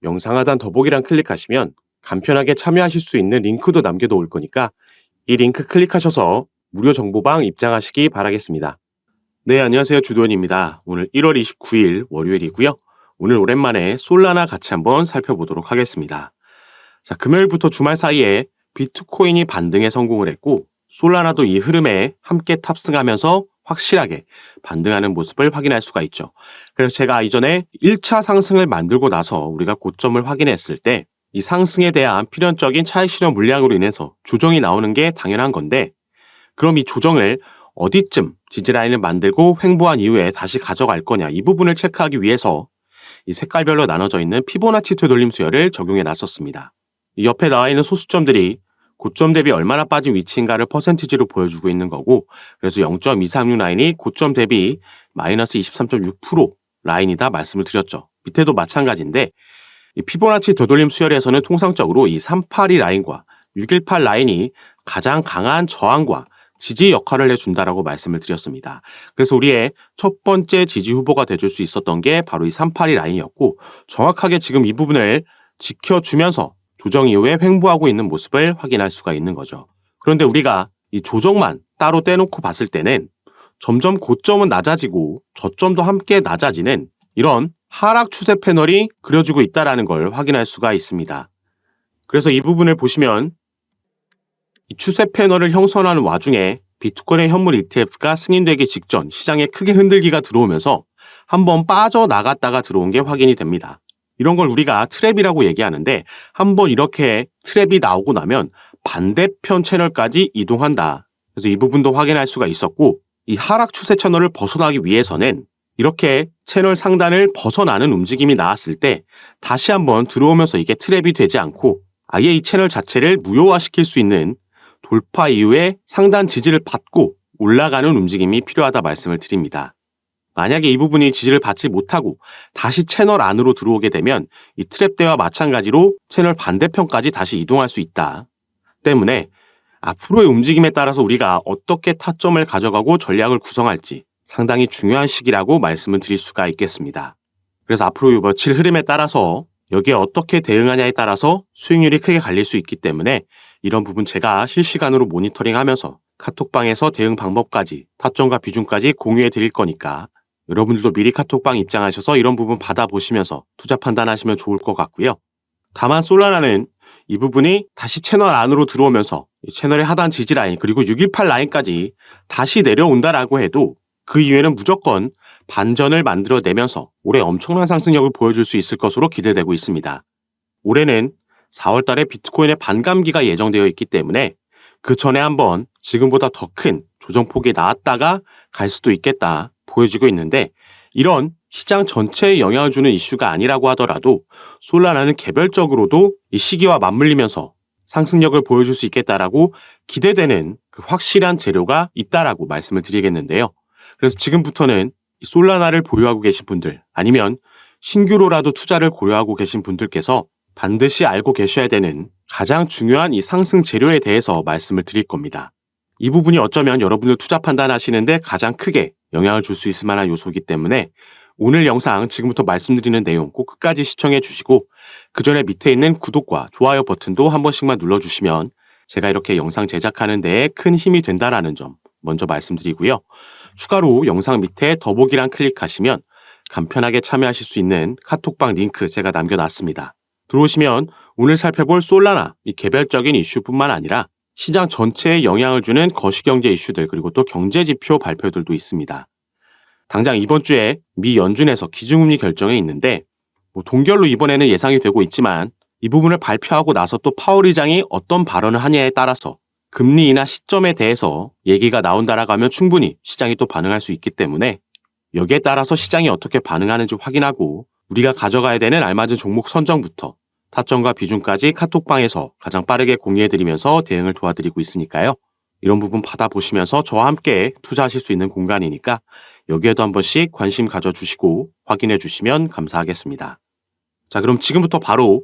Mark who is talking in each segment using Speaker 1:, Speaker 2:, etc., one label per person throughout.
Speaker 1: 영상 하단 더보기란 클릭하시면 간편하게 참여하실 수 있는 링크도 남겨놓을 거니까 이 링크 클릭하셔서 무료 정보방 입장하시기 바라겠습니다. 네, 안녕하세요. 주도현입니다. 오늘 1월 29일 월요일이고요. 오늘 오랜만에 솔라나 같이 한번 살펴보도록 하겠습니다. 자, 금요일부터 주말 사이에 비트코인이 반등에 성공을 했고 솔라나도 이 흐름에 함께 탑승하면서 확실하게 반등하는 모습을 확인할 수가 있죠. 그래서 제가 이전에 1차 상승을 만들고 나서 우리가 고점을 확인했을 때 이 상승에 대한 필연적인 차익 실현 물량으로 인해서 조정이 나오는 게 당연한 건데, 그럼 이 조정을 어디쯤 지지라인을 만들고 횡보한 이후에 다시 가져갈 거냐, 이 부분을 체크하기 위해서 이 색깔별로 나눠져 있는 피보나치 되돌림 수열을 적용해 놨었습니다. 이 옆에 나와 있는 소수점들이 고점 대비 얼마나 빠진 위치인가를 퍼센티지로 보여주고 있는 거고, 그래서 0.236 라인이 고점 대비 마이너스 23.6% 라인이다 말씀을 드렸죠. 밑에도 마찬가지인데, 이 피보나치 되돌림 수열에서는 통상적으로 이 382 라인과 618 라인이 가장 강한 저항과 지지 역할을 해준다라고 말씀을 드렸습니다. 그래서 우리의 첫 번째 지지 후보가 돼줄 수 있었던 게 바로 이 382 라인이었고, 정확하게 지금 이 부분을 지켜주면서 조정 이후에 횡보하고 있는 모습을 확인할 수가 있는 거죠. 그런데 우리가 이 조정만 따로 떼놓고 봤을 때는 점점 고점은 낮아지고 저점도 함께 낮아지는 이런 하락 추세 패널이 그려지고 있다는 걸 확인할 수가 있습니다. 그래서 이 부분을 보시면 이 추세 패널을 형성하는 와중에 비트코인의 현물 ETF가 승인되기 직전 시장에 크게 흔들기가 들어오면서 한번 빠져나갔다가 들어온 게 확인이 됩니다. 이런 걸 우리가 트랩이라고 얘기하는데, 한번 이렇게 트랩이 나오고 나면 반대편 채널까지 이동한다. 그래서 이 부분도 확인할 수가 있었고, 이 하락 추세 채널을 벗어나기 위해서는 이렇게 채널 상단을 벗어나는 움직임이 나왔을 때 다시 한번 들어오면서 이게 트랩이 되지 않고 아예 이 채널 자체를 무효화시킬 수 있는 돌파 이후에 상단 지지를 받고 올라가는 움직임이 필요하다 말씀을 드립니다. 만약에 이 부분이 지지를 받지 못하고 다시 채널 안으로 들어오게 되면 이 트랩 때와 마찬가지로 채널 반대편까지 다시 이동할 수 있다. 때문에 앞으로의 움직임에 따라서 우리가 어떻게 타점을 가져가고 전략을 구성할지 상당히 중요한 시기라고 말씀을 드릴 수가 있겠습니다. 그래서 앞으로 이 며칠 흐름에 따라서 여기에 어떻게 대응하냐에 따라서 수익률이 크게 갈릴 수 있기 때문에 이런 부분 제가 실시간으로 모니터링하면서 카톡방에서 대응 방법까지 타점과 비중까지 공유해 드릴 거니까 여러분들도 미리 카톡방 입장하셔서 이런 부분 받아보시면서 투자 판단하시면 좋을 것 같고요. 다만 솔라나는 이 부분이 다시 채널 안으로 들어오면서 이 채널의 하단 지지 라인 그리고 618 라인까지 다시 내려온다라고 해도 그 이후에는 무조건 반전을 만들어내면서 올해 엄청난 상승력을 보여줄 수 있을 것으로 기대되고 있습니다. 올해는 4월 달에 비트코인의 반감기가 예정되어 있기 때문에 그 전에 한번 지금보다 더 큰 조정폭이 나왔다가 갈 수도 있겠다 보여지고 있는데, 이런 시장 전체에 영향을 주는 이슈가 아니라고 하더라도 솔라나는 개별적으로도 이 시기와 맞물리면서 상승력을 보여줄 수 있겠다라고 기대되는 그 확실한 재료가 있다라고 말씀을 드리겠는데요. 그래서 지금부터는 이 솔라나를 보유하고 계신 분들 아니면 신규로라도 투자를 고려하고 계신 분들께서 반드시 알고 계셔야 되는 가장 중요한 이 상승 재료에 대해서 말씀을 드릴 겁니다. 이 부분이 어쩌면 여러분들 투자 판단하시는데 가장 크게 영향을 줄 수 있을 만한 요소이기 때문에 오늘 영상 지금부터 말씀드리는 내용 꼭 끝까지 시청해 주시고, 그 전에 밑에 있는 구독과 좋아요 버튼도 한 번씩만 눌러주시면 제가 이렇게 영상 제작하는 데에 큰 힘이 된다라는 점 먼저 말씀드리고요. 추가로 영상 밑에 더보기란 클릭하시면 간편하게 참여하실 수 있는 카톡방 링크 제가 남겨놨습니다. 들어오시면 오늘 살펴볼 솔라나 이 개별적인 이슈뿐만 아니라 시장 전체에 영향을 주는 거시경제 이슈들 그리고 또 경제지표 발표들도 있습니다. 당장 이번 주에 미 연준에서 기준금리 결정이 있는데 동결로 이번에는 예상이 되고 있지만 이 부분을 발표하고 나서 또 파월 의장이 어떤 발언을 하냐에 따라서 금리 인하 시점에 대해서 얘기가 나온다라고 하면 충분히 시장이 또 반응할 수 있기 때문에 여기에 따라서 시장이 어떻게 반응하는지 확인하고 우리가 가져가야 되는 알맞은 종목 선정부터 타점과 비중까지 카톡방에서 가장 빠르게 공유해드리면서 대응을 도와드리고 있으니까요. 이런 부분 받아보시면서 저와 함께 투자하실 수 있는 공간이니까 여기에도 한 번씩 관심 가져주시고 확인해 주시면 감사하겠습니다. 자, 그럼 지금부터 바로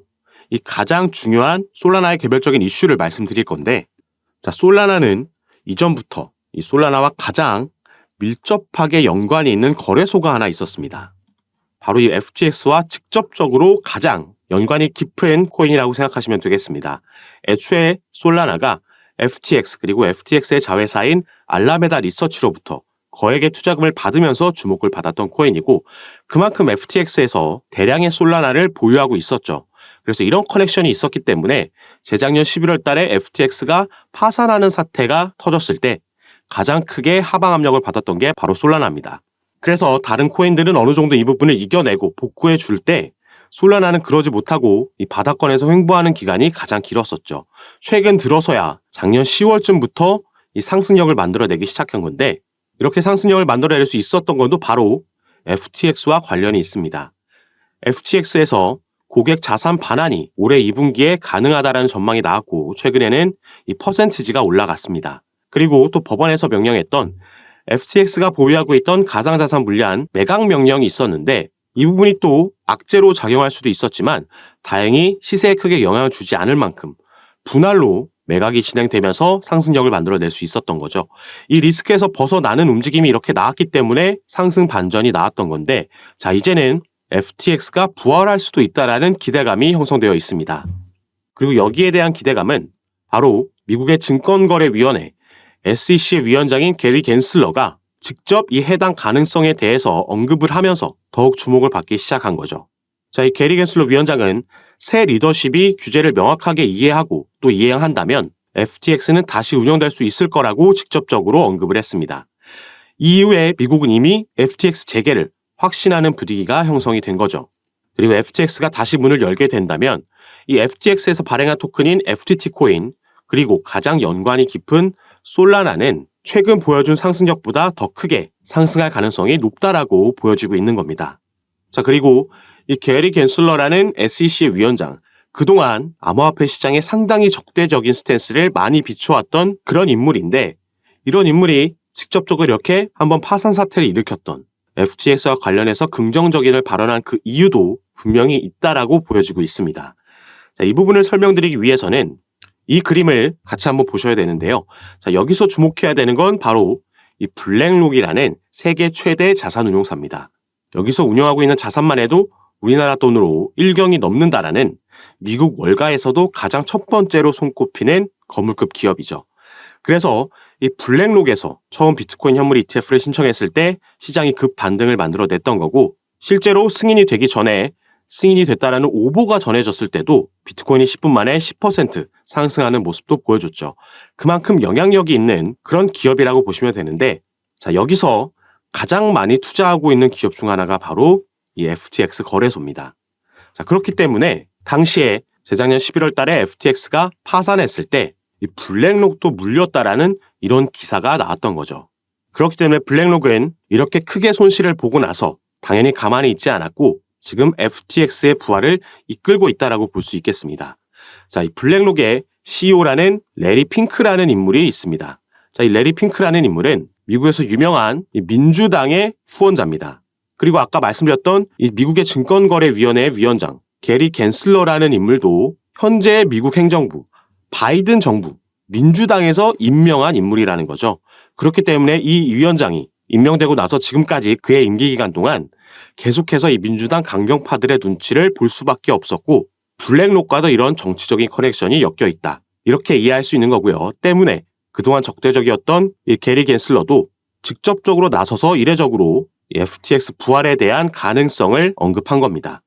Speaker 1: 이 가장 중요한 솔라나의 개별적인 이슈를 말씀드릴 건데, 자, 솔라나는 이전부터 이 솔라나와 가장 밀접하게 연관이 있는 거래소가 하나 있었습니다. 바로 이 FTX와 직접적으로 가장 연관이 깊은 코인이라고 생각하시면 되겠습니다. 애초에 솔라나가 FTX 그리고 FTX의 자회사인 알라메다 리서치로부터 거액의 투자금을 받으면서 주목을 받았던 코인이고 그만큼 FTX에서 대량의 솔라나를 보유하고 있었죠. 그래서 이런 커넥션이 있었기 때문에 재작년 11월 달에 FTX가 파산하는 사태가 터졌을 때 가장 크게 하방 압력을 받았던 게 바로 솔라나입니다. 그래서 다른 코인들은 어느 정도 이 부분을 이겨내고 복구해 줄 때 솔라나는 그러지 못하고 이 바닥권에서 횡보하는 기간이 가장 길었었죠. 최근 들어서야 작년 10월쯤부터 이 상승력을 만들어내기 시작한 건데 이렇게 상승력을 만들어낼 수 있었던 것도 바로 FTX와 관련이 있습니다. FTX에서 고객 자산 반환이 올해 2분기에 가능하다라는 전망이 나왔고 최근에는 이 퍼센티지가 올라갔습니다. 그리고 또 법원에서 명령했던 FTX가 보유하고 있던 가상자산 물량 매각 명령이 있었는데 이 부분이 또 악재로 작용할 수도 있었지만 다행히 시세에 크게 영향을 주지 않을 만큼 분할로 매각이 진행되면서 상승력을 만들어낼 수 있었던 거죠. 이 리스크에서 벗어나는 움직임이 이렇게 나왔기 때문에 상승 반전이 나왔던 건데 자 이제는 FTX가 부활할 수도 있다라는 기대감이 형성되어 있습니다. 그리고 여기에 대한 기대감은 바로 미국의 증권거래위원회 SEC의 위원장인 게리 갠슬러가 직접 이 해당 가능성에 대해서 언급을 하면서 더욱 주목을 받기 시작한 거죠. 자, 이 게리 갠슬러 위원장은 새 리더십이 규제를 명확하게 이해하고 또 이행한다면 FTX는 다시 운영될 수 있을 거라고 직접적으로 언급을 했습니다. 이후에 미국은 이미 FTX 재개를 확신하는 분위기가 형성이 된 거죠. 그리고 FTX가 다시 문을 열게 된다면 이 FTX에서 발행한 토큰인 FTT 코인 그리고 가장 연관이 깊은 솔라나는 최근 보여준 상승력보다 더 크게 상승할 가능성이 높다라고 보여지고 있는 겁니다. 자, 그리고 이 게리 갠슬러라는 SEC의 위원장, 그동안 암호화폐 시장에 상당히 적대적인 스탠스를 많이 비춰왔던 그런 인물인데 이런 인물이 직접적으로 이렇게 한번 파산 사태를 일으켰던 FTX와 관련해서 긍정적인을 발언한 그 이유도 분명히 있다라고 보여지고 있습니다. 자, 이 부분을 설명드리기 위해서는 이 그림을 같이 한번 보셔야 되는데요. 자, 여기서 주목해야 되는 건 바로 이 블랙록이라는 세계 최대 자산운용사입니다. 여기서 운영하고 있는 자산만 해도 우리나라 돈으로 1경이 넘는다라는 미국 월가에서도 가장 첫 번째로 손꼽히는 거물급 기업이죠. 그래서 이 블랙록에서 처음 비트코인 현물 ETF를 신청했을 때 시장이 급 반등을 만들어냈던 거고 실제로 승인이 되기 전에 승인이 됐다라는 오보가 전해졌을 때도 비트코인이 10분 만에 10% 상승하는 모습도 보여줬죠. 그만큼 영향력이 있는 그런 기업이라고 보시면 되는데 자 여기서 가장 많이 투자하고 있는 기업 중 하나가 바로 이 FTX 거래소입니다. 자 그렇기 때문에 당시에 재작년 11월 달에 FTX가 파산했을 때 이 블랙록도 물렸다라는 이런 기사가 나왔던 거죠. 그렇기 때문에 블랙록은 이렇게 크게 손실을 보고 나서 당연히 가만히 있지 않았고 지금 FTX의 부활을 이끌고 있다라고 볼 수 있겠습니다. 자, 이 블랙록의 CEO라는 레리 핑크라는 인물이 있습니다. 자, 이 레리 핑크라는 인물은 미국에서 유명한 민주당의 후원자입니다. 그리고 아까 말씀드렸던 이 미국의 증권거래위원회 위원장 게리 갠슬러라는 인물도 현재 미국 행정부 바이든 정부 민주당에서 임명한 인물이라는 거죠. 그렇기 때문에 이 위원장이 임명되고 나서 지금까지 그의 임기 기간 동안 계속해서 이 민주당 강경파들의 눈치를 볼 수밖에 없었고 블랙록과도 이런 정치적인 커넥션이 엮여 있다. 이렇게 이해할 수 있는 거고요. 때문에 그동안 적대적이었던 이 게리 갠슬러도 직접적으로 나서서 이례적으로 FTX 부활에 대한 가능성을 언급한 겁니다.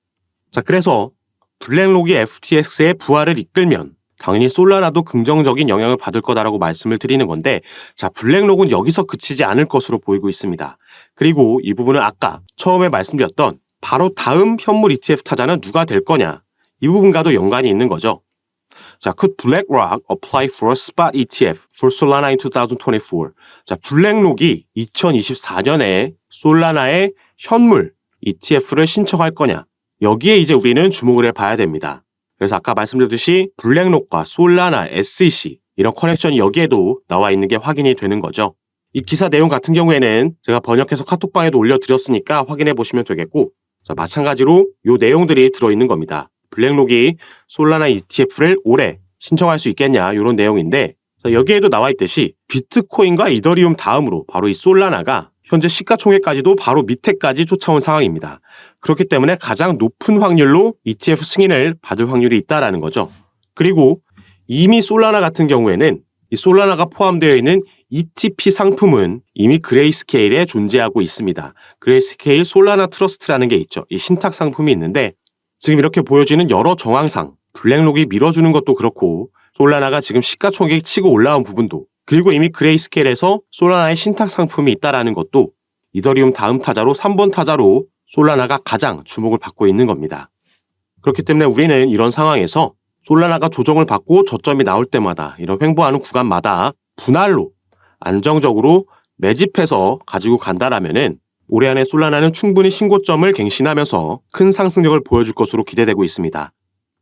Speaker 1: 자, 그래서 블랙록이 FTX의 부활을 이끌면 당연히 솔라나도 긍정적인 영향을 받을 거다라고 말씀을 드리는 건데 자 블랙록은 여기서 그치지 않을 것으로 보이고 있습니다. 그리고 이 부분은 아까 처음에 말씀드렸던 바로 다음 현물 ETF 타자는 누가 될 거냐 이 부분과도 연관이 있는 거죠. 자, could BlackRock apply for a spot ETF for Solana in 2024? 자, 블랙록이 2024년에 솔라나의 현물 ETF를 신청할 거냐 여기에 이제 우리는 주목을 해봐야 됩니다. 그래서 아까 말씀드렸듯이 블랙록과 솔라나, SEC 이런 커넥션이 여기에도 나와 있는 게 확인이 되는 거죠. 이 기사 내용 같은 경우에는 제가 번역해서 카톡방에도 올려드렸으니까 확인해 보시면 되겠고 자, 마찬가지로 이 내용들이 들어있는 겁니다. 블랙록이 솔라나 ETF를 올해 신청할 수 있겠냐 이런 내용인데 자, 여기에도 나와 있듯이 비트코인과 이더리움 다음으로 바로 이 솔라나가 현재 시가총액까지도 바로 밑에까지 쫓아온 상황입니다. 그렇기 때문에 가장 높은 확률로 ETF 승인을 받을 확률이 있다라는 거죠. 그리고 이미 솔라나 같은 경우에는 이 솔라나가 포함되어 있는 ETP 상품은 이미 그레이스케일에 존재하고 있습니다. 그레이스케일 솔라나 트러스트라는 게 있죠. 이 신탁 상품이 있는데 지금 이렇게 보여지는 여러 정황상 블랙록이 밀어주는 것도 그렇고 솔라나가 지금 시가총액이 치고 올라온 부분도 그리고 이미 그레이스케일에서 솔라나의 신탁 상품이 있다라는 것도 이더리움 다음 타자로 3번 타자로 솔라나가 가장 주목을 받고 있는 겁니다. 그렇기 때문에 우리는 이런 상황에서 솔라나가 조정을 받고 저점이 나올 때마다 이런 횡보하는 구간마다 분할로 안정적으로 매집해서 가지고 간다라면은 올해 안에 솔라나는 충분히 신고점을 갱신하면서 큰 상승력을 보여줄 것으로 기대되고 있습니다.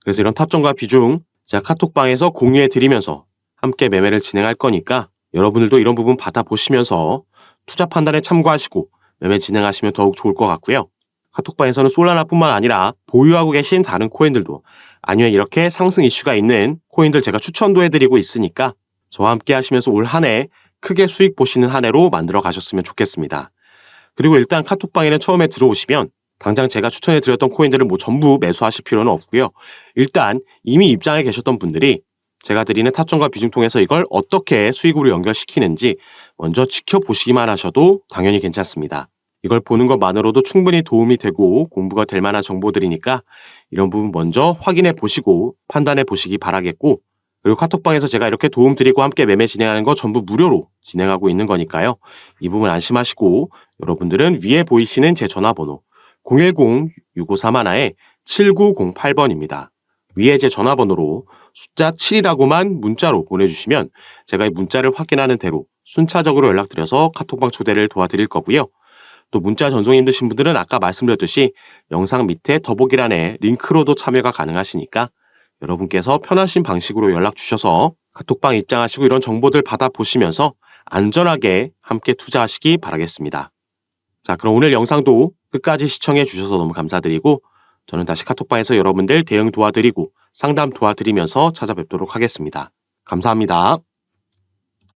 Speaker 1: 그래서 이런 타점과 비중 제가 카톡방에서 공유해 드리면서 함께 매매를 진행할 거니까 여러분들도 이런 부분 받아보시면서 투자 판단에 참고하시고 매매 진행하시면 더욱 좋을 것 같고요. 카톡방에서는 솔라나뿐만 아니라 보유하고 계신 다른 코인들도 아니면 이렇게 상승 이슈가 있는 코인들 제가 추천도 해드리고 있으니까 저와 함께 하시면서 올 한 해 크게 수익 보시는 한 해로 만들어 가셨으면 좋겠습니다. 그리고 일단 카톡방에는 처음에 들어오시면 당장 제가 추천해 드렸던 코인들을 전부 매수하실 필요는 없고요. 일단 이미 입장해 계셨던 분들이 제가 드리는 타점과 비중 통해서 이걸 어떻게 수익으로 연결시키는지 먼저 지켜보시기만 하셔도 당연히 괜찮습니다. 이걸 보는 것만으로도 충분히 도움이 되고 공부가 될 만한 정보들이니까 이런 부분 먼저 확인해 보시고 판단해 보시기 바라겠고 그리고 카톡방에서 제가 이렇게 도움 드리고 함께 매매 진행하는 거 전부 무료로 진행하고 있는 거니까요. 이 부분 안심하시고 여러분들은 위에 보이시는 제 전화번호 010-6531-7908번입니다. 위에 제 전화번호로 숫자 7이라고만 문자로 보내주시면 제가 이 문자를 확인하는 대로 순차적으로 연락드려서 카톡방 초대를 도와드릴 거고요. 또 문자 전송이 힘드신 분들은 아까 말씀드렸듯이 영상 밑에 더보기란에 링크로도 참여가 가능하시니까 여러분께서 편하신 방식으로 연락 주셔서 카톡방 입장하시고 이런 정보들 받아보시면서 안전하게 함께 투자하시기 바라겠습니다. 자, 그럼 오늘 영상도 끝까지 시청해 주셔서 너무 감사드리고 저는 다시 카톡방에서 여러분들 대응 도와드리고 상담 도와드리면서 찾아뵙도록 하겠습니다. 감사합니다.